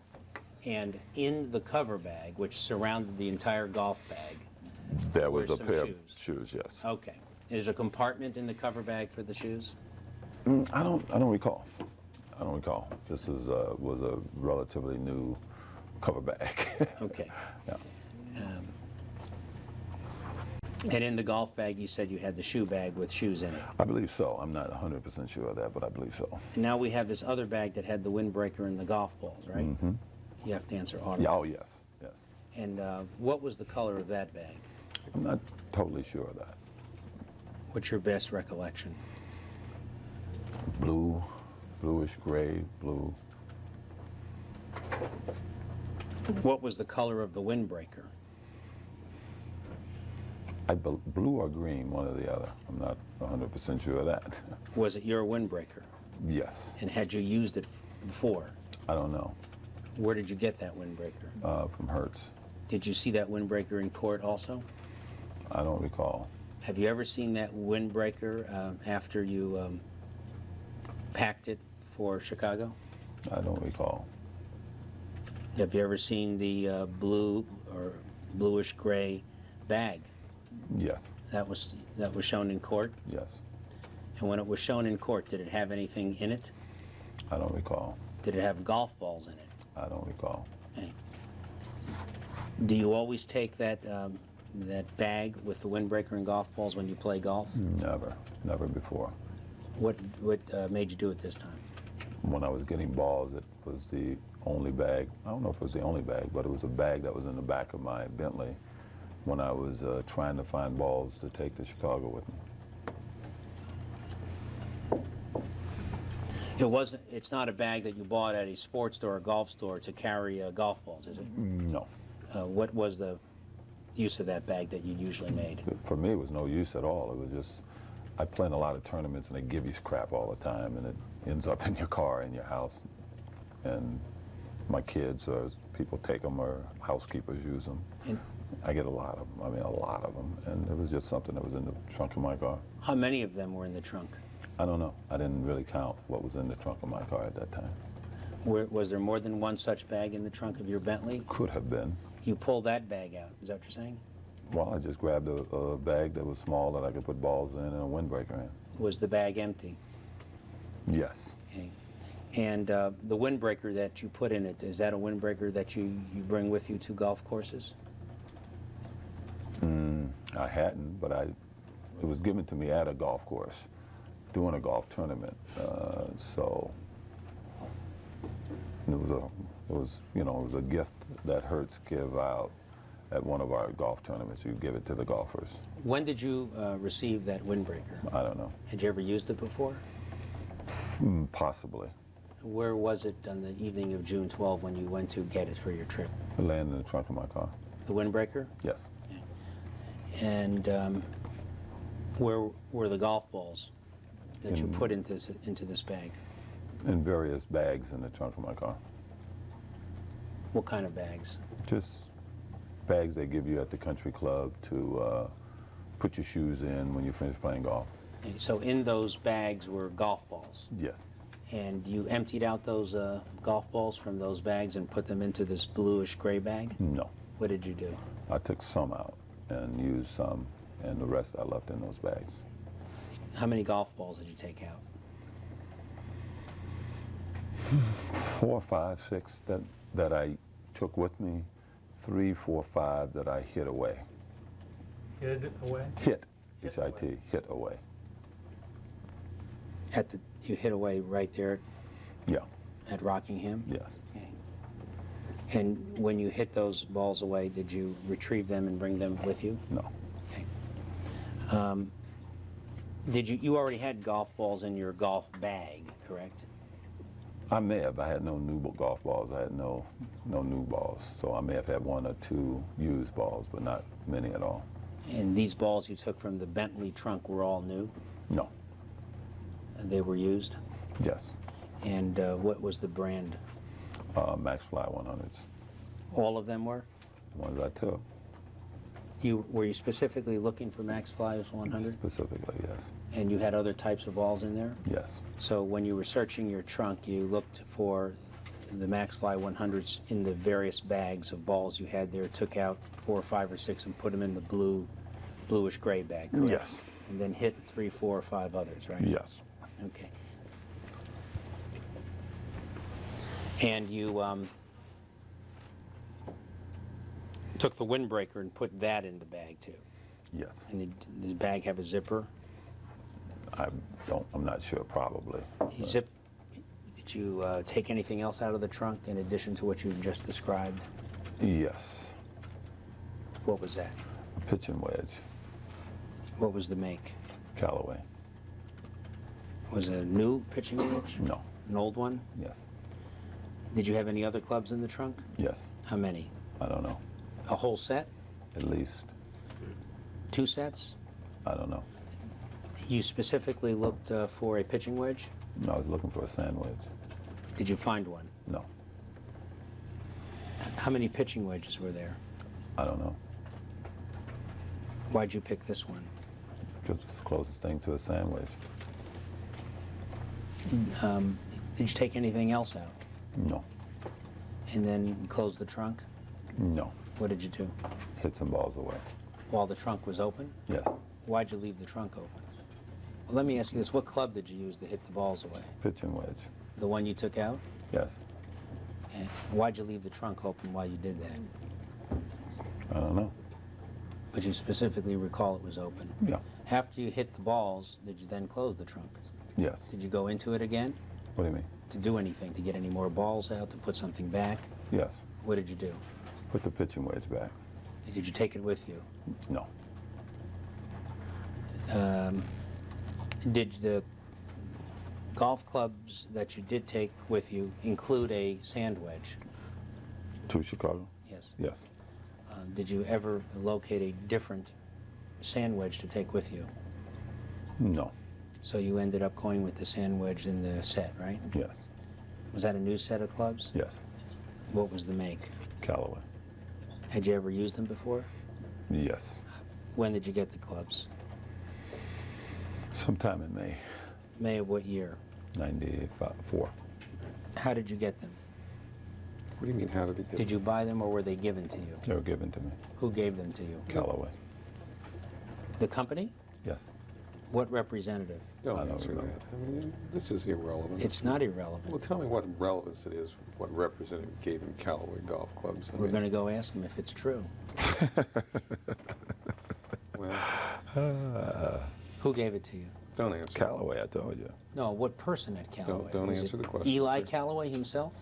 And in the cover bag, which surrounded the entire golf bag, There was Were a some pair of shoes. shoes, yes. okay. Is a compartment in the cover bag for the shoes? I don't recall. I don't recall. This is was a relatively new cover bag. Okay. Yeah. And in the golf bag, you said you had the shoe bag with shoes in it. I believe so. I'm not 100% sure of that, but I believe so. And now we have this other bag that had the windbreaker and the golf balls, right? Mm-hmm. You have to answer auto. Yeah, oh, yes, yes. And what was the color of that bag? I'm not totally sure of that. What's your best recollection? Blue, bluish gray, blue. What was the color of the windbreaker? Blue or green, one or the other. I'm not 100% sure of that. Was it your windbreaker? Yes. And had you used it before? I don't know. Where did you get that windbreaker? From Hertz. Did you see that windbreaker in court also? I don't recall. Have you ever seen that windbreaker after you packed it for Chicago? I don't recall. Have you ever seen the blue or bluish gray bag? Yes, That was shown in court? yes. And when it was shown in court, did it have anything in it? I don't recall. Did it have golf balls in it? I don't recall. Do you always take that that bag with the windbreaker and golf balls when you play golf? Never, never before. What made you do it this time? When I was getting balls, it was the only bag. I don't know if it was the only bag, but it was a bag that was in the back of my Bentley when I was trying to find balls to take to Chicago with me. It's not a bag that you bought at a sports store or golf store to carry golf balls, is it? No. What was the use of that bag that you usually made? For me, it was no use at all. It was just, I play in a lot of tournaments and they give you crap all the time and it ends up in your car, in your house. And my kids or people take them or housekeepers use them. And I get a lot of them, I mean a lot of them. And it was just something that was in the trunk of my car. how many of them were in the trunk? I don't know. I didn't really count what was in the trunk of my car at that time. Was there more than one such bag in the trunk of your Bentley? Could have been. You pulled that bag out, is that what you're saying? Well, I just grabbed a bag that was small that I could put balls in and a windbreaker in. Was the bag empty? Yes. Okay. And the windbreaker that you put in it, is that a windbreaker that you bring with you to golf courses? I hadn't, but it was given to me at a golf course, doing a golf tournament. So it was a gift that Hertz give out at one of our golf tournaments. You give it to the golfers. When did you receive that windbreaker? I don't know. Had you ever used it before? Possibly. Where was it on the evening of June 12 when you went to get it for your trip? It landed in the trunk of my car. The windbreaker? Yes. And where were the golf balls that you In- put into this bag? In various bags in the trunk of my car. What kind of bags? Just bags they give you at the country club to put your shoes in when you finish playing golf. Okay, so in those bags were golf balls, Yes. and you emptied out those golf balls from those bags and put them into this bluish gray bag? No. What did you do? I took some out and used some, and the rest I left in those bags. How many golf balls did you take out? 4, 5, 6 that I took with me. 3, 4, 5 that I hid away. Hid away? Hit. Hit H-I-T. Hit away. You hid away right there Yeah. at Rockingham? Yes. Okay. And when you hit those balls away, did you retrieve them and bring them with you? No. You already had golf balls in your golf bag, correct? I may have. I had no new golf balls. I had no new balls. So I may have had 1 or 2 used balls, but not many at all. And these balls you took from the Bentley trunk were all new? No. They were used? Yes. And what was the brand? Max Fly 100s. All of them were? The ones I took. Were you specifically looking for Max Fly's 100? Specifically, yes. And you had other types of balls in there? Yes. So when you were searching your trunk, you looked for the Max Fly 100s in the various bags of balls you had there, took out 4 or 5 or 6 and put them in the bluish gray bag, correct? Yes. And then hit 3, 4 or 5 others, right? Yes. Okay. And you took the windbreaker and put that in the bag too. Yes. And did the bag have a zipper? I'm not sure, probably. Did you take anything else out of the trunk in addition to what you just described? Yes. What was that? A pitching wedge. What was the make? Callaway. Was it a new pitching wedge? No. An old one? Yes. Did you have any other clubs in the trunk? Yes. How many? I don't know. A whole set? At least. 2 sets? I don't know. You specifically looked for a pitching wedge? No, I was looking for a sand wedge. Did you find one? No. How many pitching wedges were there? I don't know. Why'd you pick this one? Just the closest thing to a sand wedge. Did you take anything else out? No. And then close the trunk? No. What did you do? Hit some balls away. While the trunk was open? Yes. Why'd you leave the trunk open? Well, let me ask you this. What club did you use to hit the balls away? Pitching wedge. The one you took out? Yes. Okay. Why'd you leave the trunk open while you did that? I don't know. But you specifically recall it was open. Yeah. After you hit the balls, did you then close the trunk? Yes. Did you go into it again What do you mean? to do anything, to get any more balls out, to put something back? Yes. What did you do? Put the pitching wedge back. Did you take it with you? No. Did the golf clubs that you did take with you include a sand wedge? To Chicago? Yes. Yes. Did you ever locate a different sand wedge to take with you? No. So you ended up going with the sand wedge in the set, right? Yes. Was that a new set of clubs? Yes. What was the make? Callaway. Had you ever used them before? Yes. When did you get the clubs? Sometime in May. May of what year? 94. How did you get them? What do you mean, how did he get Did you buy them or were they given to you? They were given to me. Who gave them to you? Callaway. The company? Yes. What representative? Don't I don't answer that. remember. I mean, this is irrelevant. It's not irrelevant. Well, tell me what relevance it is, what representative gave him Callaway golf clubs. I We're mean, going to go ask him if it's true. Well, Who gave it to you? don't answer. Callaway, I told you. No, what person at Callaway? Don't Was answer it the question, Eli sir. Callaway himself?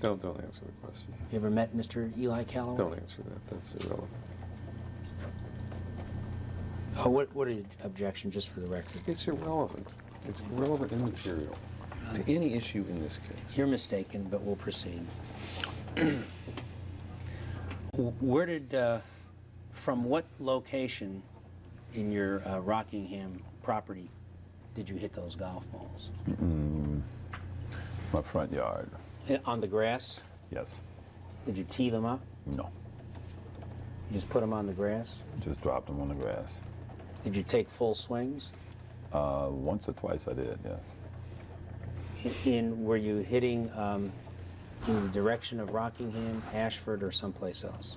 Don't answer the question. You ever met Mr. Eli Callaway? Don't answer that. That's irrelevant. Oh, what are your objections, just for the record? It's irrelevant. It's irrelevant immaterial. to any issue in this case. You're mistaken, but we'll proceed. Where did, from what location in your Rockingham property did you hit those golf balls? My front yard, On the grass? yes. Did you tee them up? No, You just put them on the grass? just dropped them on the grass. Did you take full swings? Once or twice I did, yes. Were you hitting in the direction of Rockingham, Ashford, or someplace else?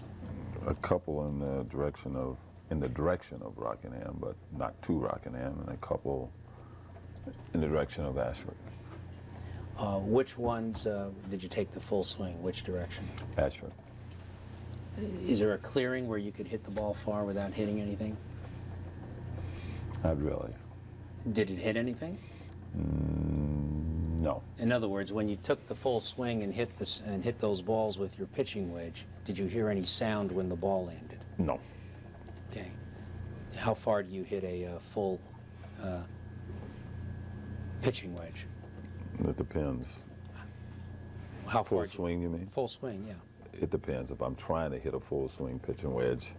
A couple in the direction of Rockingham, but not to Rockingham, and a couple in the direction of Ashford. Which ones did you take the full swing? Which direction? Ashford. Is there a clearing where you could hit the ball far without hitting anything? Not really. Did it hit anything? No. In other words, when you took the full swing and hit those balls with your pitching wedge, did you hear any sound when the ball landed? No. Okay. How far do you hit a full pitching wedge? It depends. How Full far? swing, you mean? Full swing, yeah. It depends. If I'm trying to hit a full swing pitching wedge,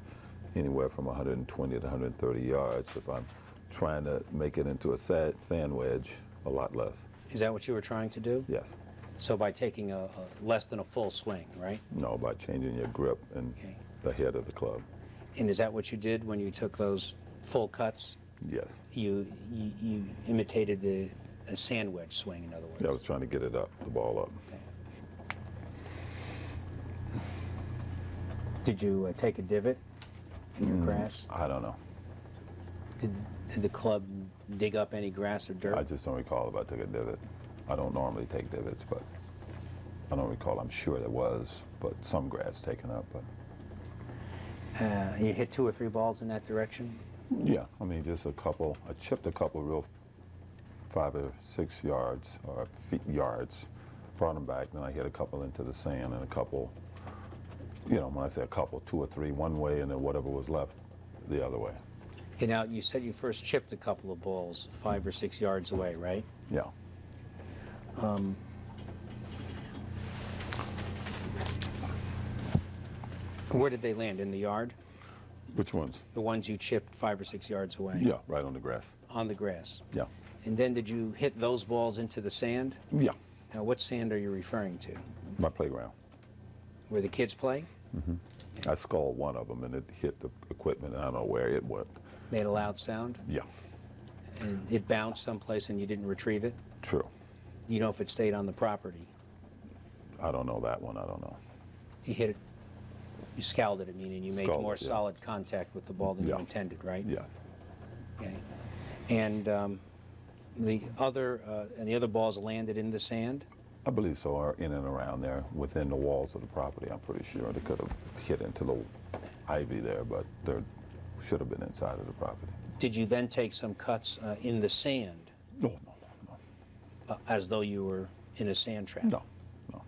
anywhere from 120 to 130 yards. If I'm trying to make it into a sand wedge, a lot less. Is that what you were trying to do? Yes. So by taking a less than a full swing, right? No, by changing your grip and Okay. the head of the club. And is that what you did when you took those full cuts? Yes. You imitated a sand wedge swing, in other words. Yeah, I was trying to get it up, the ball up. Okay. Did you take a divot in your grass? I don't know. Did the club dig up any grass or dirt? I just don't recall if I took a divot. I don't normally take divots, but I don't recall. I'm sure there was, but some grass taken up. But You hit 2 or 3 balls in that direction? yeah, I mean, just a couple. I chipped a couple real 5 or 6 yards or yards, brought them back. Then I hit a couple into the sand and a couple. You know, when I say a couple, 2 or 3 one way, and then whatever was left the other way. Okay, now you said you first chipped a couple of balls 5 or 6 yards away, right? Yeah. Where did they land? In the yard? Which ones? The ones you chipped 5 or 6 yards away? Yeah, right on the grass. On the grass? Yeah. And then did you hit those balls into the sand? Yeah. Now, what sand are you referring to? My playground. Where the kids play? I sculled one of them, and it hit the equipment. And I don't know where it went. Made a loud sound? Yeah. And it bounced someplace and you didn't retrieve it? True. You know if it stayed on the property? I don't know that one. I don't know. You hit it, you scowled at it, meaning you made Scowled, more yeah. solid contact with the ball than you Yeah. intended, right? Yes. Okay. And the other balls landed in the sand? I believe so, or in and around there, within the walls of the property. I'm pretty sure they could have hit into the ivy there, but they should have been inside of the property. Did you then take some cuts in the sand, No, no, as though you were in a sand trap? no, no.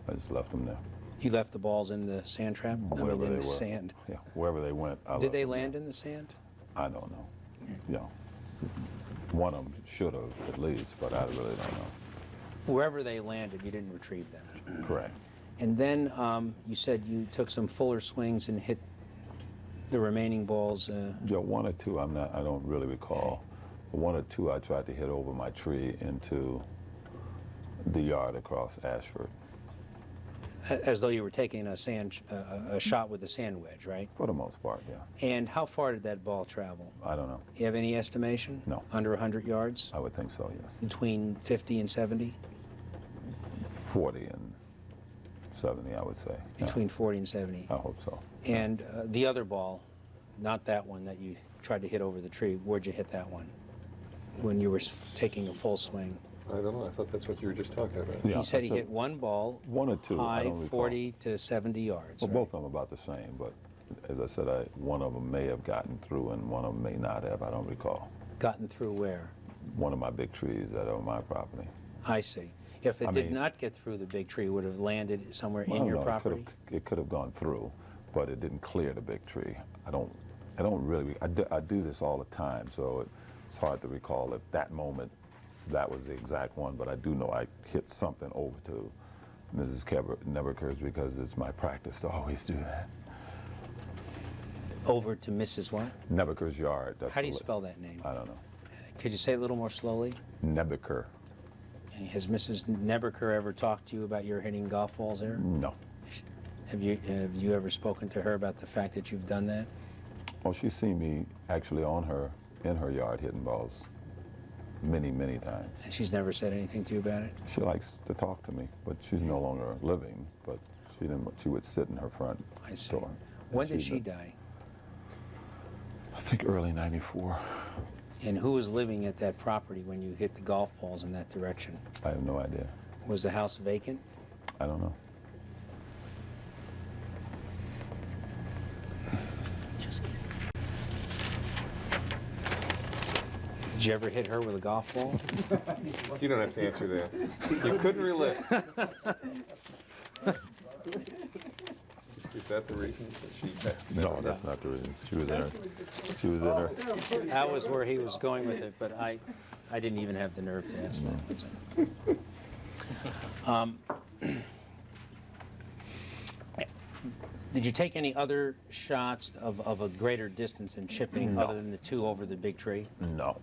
I just left them there. You left the balls in the sand trap? Wherever in they the were. sand. Yeah, wherever they went. I Did left they them land there. in the sand? I don't know. Yeah. One of them should have, at least, but I really don't know. Wherever they landed, you didn't retrieve them. Correct. And then you said you took some fuller swings and hit the remaining balls. Yeah, 1 or 2, I don't really recall. 1 or 2 I tried to hit over my tree into the yard across Ashford. As though you were taking a shot with a sand wedge, right? For the most part, yeah. And how far did that ball travel? I don't know. You have any estimation? No. Under 100 yards? I would think so, yes. Between 50 and 70? 40 and 70, I would say. Yeah, Between 40 and 70. I hope so. And the other ball, not that one that you tried to hit over the tree, where'd you hit that one? When you were taking a full swing? I don't know. I thought that's what you were just talking about. Yeah, He said he that's hit one ball 1 or 2, I high, don't recall. 40 to 70 yards. Well, right? both of them about the same, but as I said, one of them may have gotten through and one of them may not have. I don't recall. Gotten through where? One of my big trees that are on my property. I see. If it I did mean- not get through the big tree, would it have landed somewhere Well, in your no, property? It could have gone through, but it didn't clear the big tree. I don't really, I do this all the time, so it's hard to recall at that moment that was the exact one, but I do know I hit something over to Mrs. Neberker's because it's my practice to always do that. Over to Mrs. what? Neberker's yard. That's How do you the- spell that name? I don't know. Could you say it a little more slowly? Neberker. Has Mrs. Neberker ever talked to you about your hitting golf balls there? No. Have you ever spoken to her about the fact that you've done that? Well, she's seen me actually in her yard hitting balls many, many times. And she's never said anything to you about it? She likes to talk to me, but she's no longer living, but she would sit in her front I see. door. When And did she die? I think early '94. And who was living at that property when you hit the golf balls in that direction? I have no idea. Was the house vacant? I don't know. Did you ever hit her with a golf ball? You don't have to answer that. You couldn't relate. Is that the reason that she? No, that's not the reason. She was in her. She was in her. That was where he was going with it, but I didn't even have the nerve to ask that. Did you take any other shots of a greater distance in chipping No. other than the two over the big tree? No.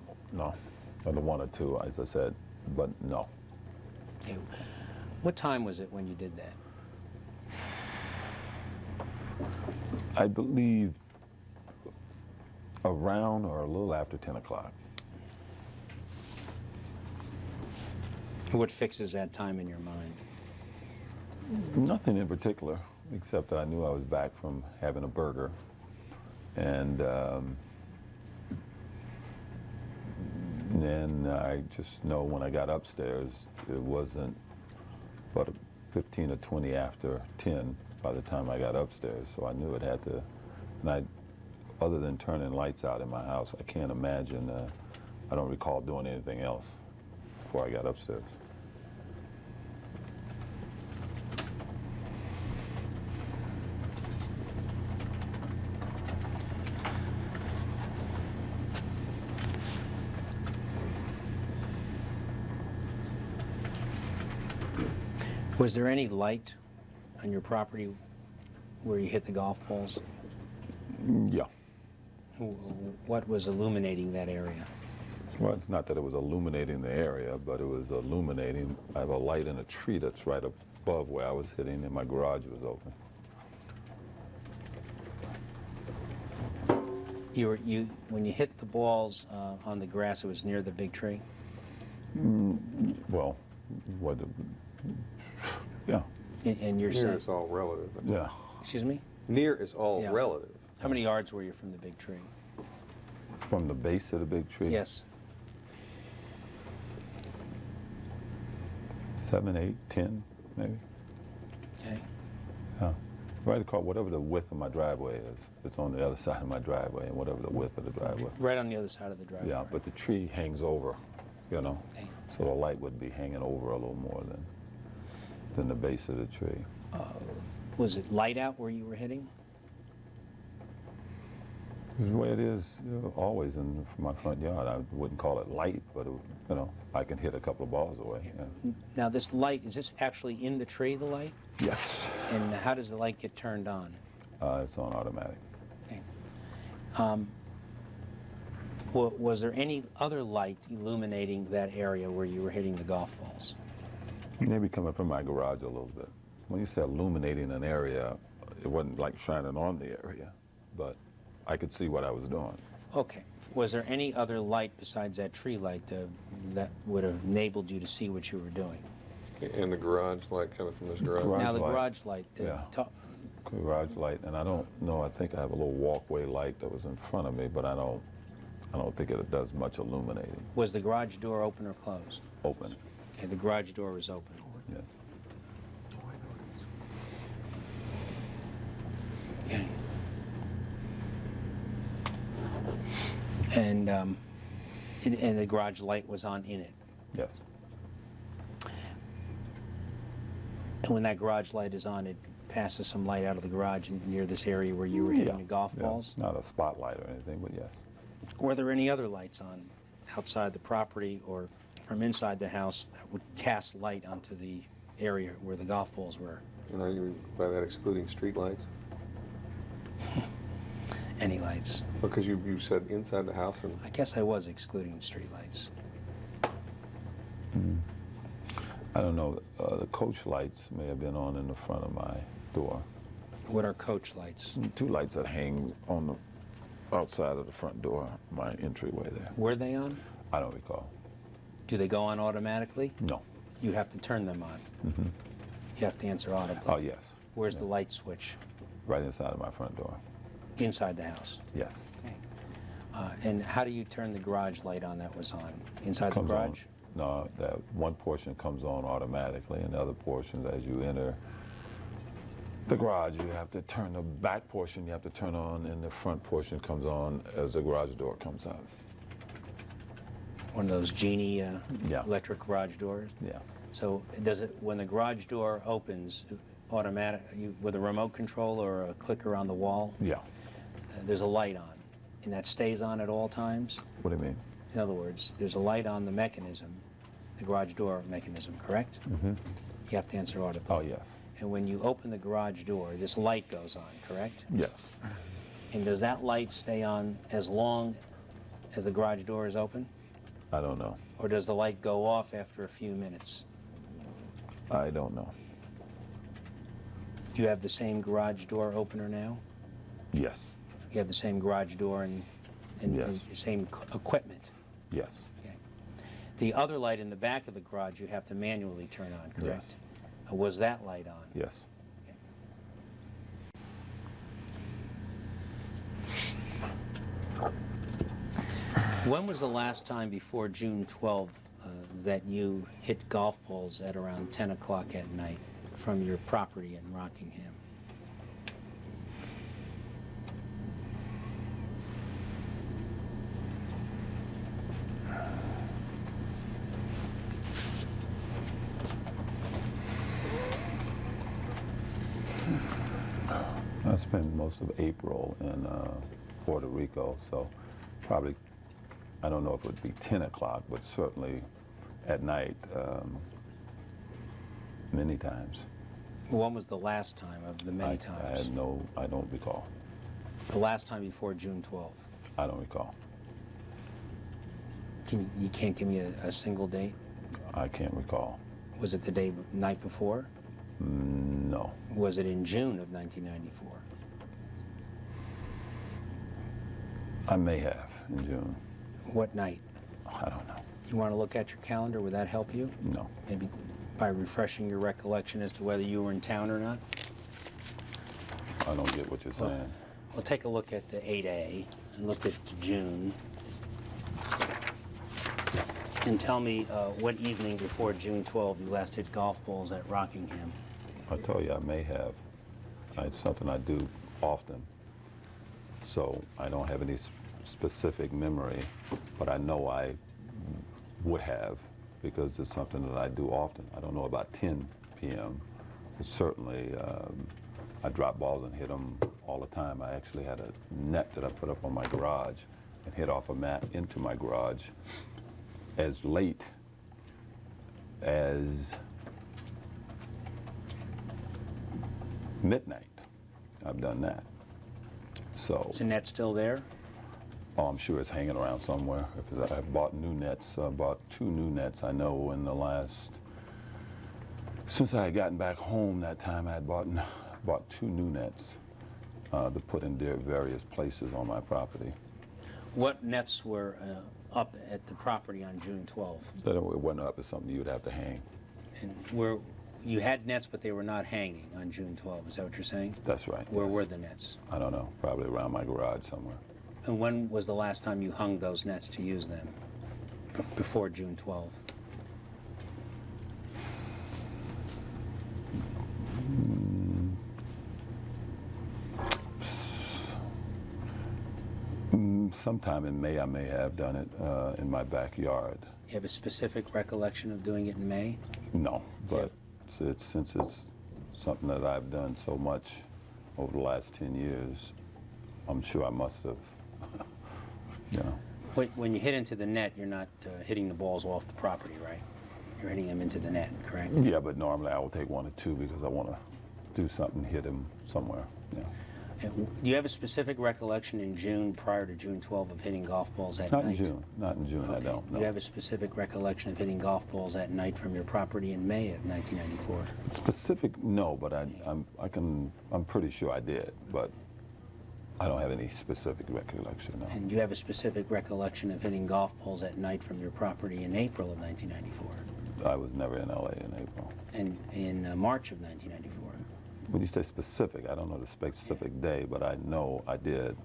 Or the one or two, as I said, but no. Okay. What time was it when you did that? I believe around or a little after 10 o'clock. What fixes that time in your mind? Nothing in particular, except that I knew I was back from having a burger. And then I just know when I got upstairs, it wasn't but 15 or 20 after 10 by the time I got upstairs. So I knew it had to, and other than turning lights out in my house, I can't imagine, I don't recall doing anything else before I got upstairs. Was there any light on your property where you hit the golf balls? Yeah. What was illuminating that area? Well, it's not that it was illuminating the area, but it was illuminating. I have a light in a tree that's right above where I was hitting, and my garage was open. When you hit the balls on the grass, it was near the big tree? Well, yeah, And you're Near saying, is all relative. yeah. excuse me? Near is all Yeah. relative. How many yards were you from the big tree? From the base of the big tree? Yes. 7, 8, 10, maybe. Okay. Yeah. Right across, whatever the width of my driveway is. It's on the other side of my driveway, and whatever the width of the driveway. Right on the other side of the driveway. Yeah, but the tree hangs over, you know. Okay. So the light would be hanging over a little more than the base of the tree. Was it light out where you were hitting? It's the way it is, always in my front yard. I wouldn't call it light, but I can hit a couple of balls away. Yeah. Now this light, is this actually in the tree, the light? Yes. And how does the light get turned on? It's on automatic. Okay. Was there any other light illuminating that area where you were hitting the golf balls? Maybe coming from my garage a little bit. When you say illuminating an area, it wasn't like shining on the area, but I could see what I was doing. Okay. Was there any other light besides that tree light that would have enabled you to see what you were doing? And the garage light coming from this garage. Garage Now the light. garage light, Yeah. ta- Garage light, and I don't know. I think I have a little walkway light that was in front of me, but I don't think it does much illuminating. was the garage door open or closed? Open. Okay, the garage door was open. Yes. Okay. And the garage light was on in it. Yes. And when that garage light is on, it passes some light out of the garage near this area where you were hitting the golf Yeah. balls? Not a spotlight or anything, but yes. Were there any other lights on outside the property or from inside the house that would cast light onto the area where the golf balls were? And are you, by that, excluding street lights? Any lights? Because you said inside the house, and I guess I was excluding street lights. I don't know. The coach lights may have been on in the front of my door. What are coach lights? 2 lights that hang on the outside of the front door, my entryway there. Were they on? I don't recall. Do they go on automatically? No. You have to turn them on. Hmm. You have to answer audibly. Oh, yes. Where's the light switch? Right inside of my front door. Inside the house. Yes. Okay. And how do you turn the garage light on that was on? Inside the Comes on- garage? No, that one portion comes on automatically, and the other portions, as you enter the garage, you have to turn the back portion, you have to turn on, and the front portion comes on as the garage door comes out. One of those genie Yeah. electric garage doors? Yeah. So does it, when the garage door opens, automatic, with a remote control or a clicker on the wall, Yeah. there's a light on, and that stays on at all times? What do you mean? In other words, there's a light on the mechanism, the garage door mechanism, correct? Mm-hmm. You have to answer audibly. Oh, yes. And when you open the garage door, this light goes on, correct? Yes. And does that light stay on as long as the garage door is open? I don't know. Or does the light go off after a few minutes? I don't know. Do you have the same garage door opener now? Yes. You have the same garage door and Yes. and the same equipment? Yes. The other light in the back of the garage you have to manually turn on, correct? Yes. Was that light on? Yes. When was the last time before June 12th that you hit golf balls at around 10 o'clock at night from your property in Rockingham? I spent most of April in Puerto Rico, so probably, I don't know if it would be 10 o'clock, but certainly at night, many times. When was the last time of the many I times? had no, I don't recall. The last time before June 12th? I don't recall. You can't give me a single date? I can't recall. Was it the night before? No. Was it in June of 1994? I may have in June. What night? I don't know. You want to look at your calendar? Would that help you? No. Maybe by refreshing your recollection as to whether you were in town or not? I don't get what you're saying. Well, take a look at the 8A and look at June. And tell me what evening before June 12 you last hit golf balls at Rockingham. I told you I may have. It's something I do often. So I don't have any specific memory, but I know I would have because it's something that I do often. I don't know about 10 p.m., but certainly I drop balls and hit them all the time. I actually had a net that I put up on my garage and hit off a mat into my garage as late as midnight. I've done that. So, Is the net still there? oh, I'm sure it's hanging around somewhere. Because I've bought new nets. I bought 2 new nets, I know, in the last, since I had gotten back home that time, I had bought 2 new nets to put in various places on my property. What nets were up at the property on June 12? That it wasn't up as something you'd have to hang. And you had nets, but they were not hanging on June 12. Is that what you're saying? That's right. Where yes. were the nets? I don't know, probably around my garage somewhere. And when was the last time you hung those nets to use them? Before June 12? Sometime in May, I may have done it in my backyard. You have a specific recollection of doing it in May? No, but since it's something that I've done so much over the last 10 years, I'm sure I must have, you know. When you hit into the net, you're not hitting the balls off the property, right? You're hitting them into the net, correct? Yeah, but normally I will take 1 or 2 because I want to do something, hit him somewhere. Yeah. Do you have a specific recollection in June prior to June 12 of hitting golf balls at Not night? in June. Not in June. I Okay. don't. Do No. you have a specific recollection of hitting golf balls at night from your property in May of 1994? Specific, no, but I'm pretty sure I did, but I don't have any specific recollection. No. And do you have a specific recollection of hitting golf balls at night from your property in April of 1994? I was never in LA in April. And in March of 1994? When you say specific, I don't know the specific day, but I know I did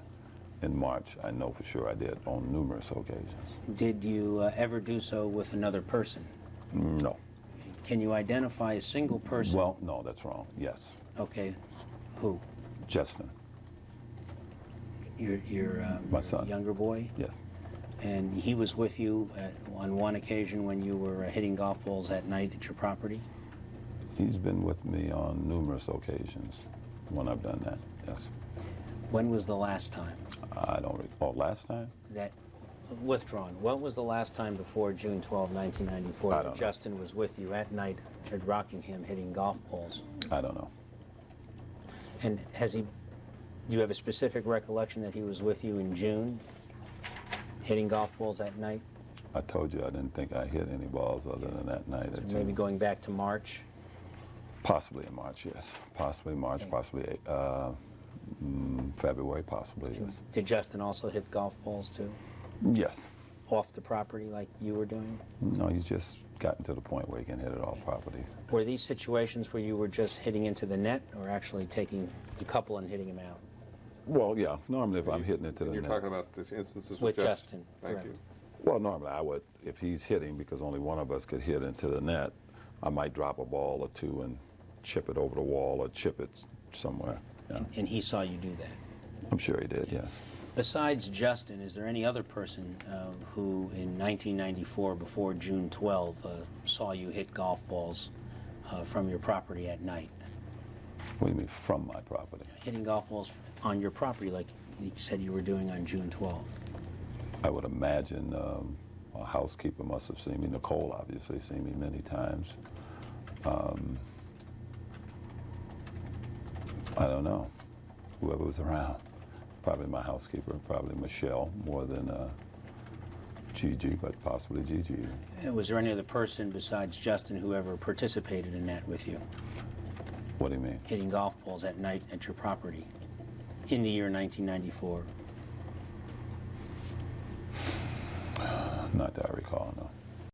in March. I know for sure I did on numerous occasions. Did you ever do so with another person? No. Can you identify a single person? Well, no, that's wrong. Yes. Okay. Who? Justin. Your My son. younger boy? Yes. And he was with you on one occasion when you were hitting golf balls at night at your property? He's been with me on numerous occasions when I've done that. Yes. When was the last time? I don't recall. Last time? That withdrawn. When was the last time before June 12, 1994 I that don't know. Justin was with you at night at Rockingham hitting golf balls? I don't know. And do you have a specific recollection that he was with you in June hitting golf balls at night? I told you I didn't think I hit any balls other than that night. So maybe going back to March? Possibly in March, yes. Possibly March, Okay. possibly February, possibly, yes. Did Justin also hit golf balls too? Yes. Off the property like you were doing? No, he's just gotten to the point where he can hit it off property. Were these situations where you were just hitting into the net or actually taking the couple and hitting them out? Well, yeah. Normally if I'm hitting it to the You're net. talking about this instances With with Justin? Justin, Thank correct. you. Well, normally I would, if he's hitting, because only one of us could hit into the net, I might drop a ball or two and chip it over the wall or chip it somewhere. Yeah. And he saw you do that? I'm sure he did, yes. Besides Justin, is there any other person who in 1994, before June 12, saw you hit golf balls from your property at night? What do you mean, from my property? Hitting golf balls on your property like you said you were doing on June 12. I would imagine a housekeeper must have seen me. Nicole obviously seen me many times. I don't know. Whoever was around. Probably my housekeeper, probably Michelle, more than Gigi, but possibly Gigi. Was there any other person besides Justin who ever participated in that with you, What do you mean? hitting golf balls at night at your property in the year 1994? Not that I recall, no.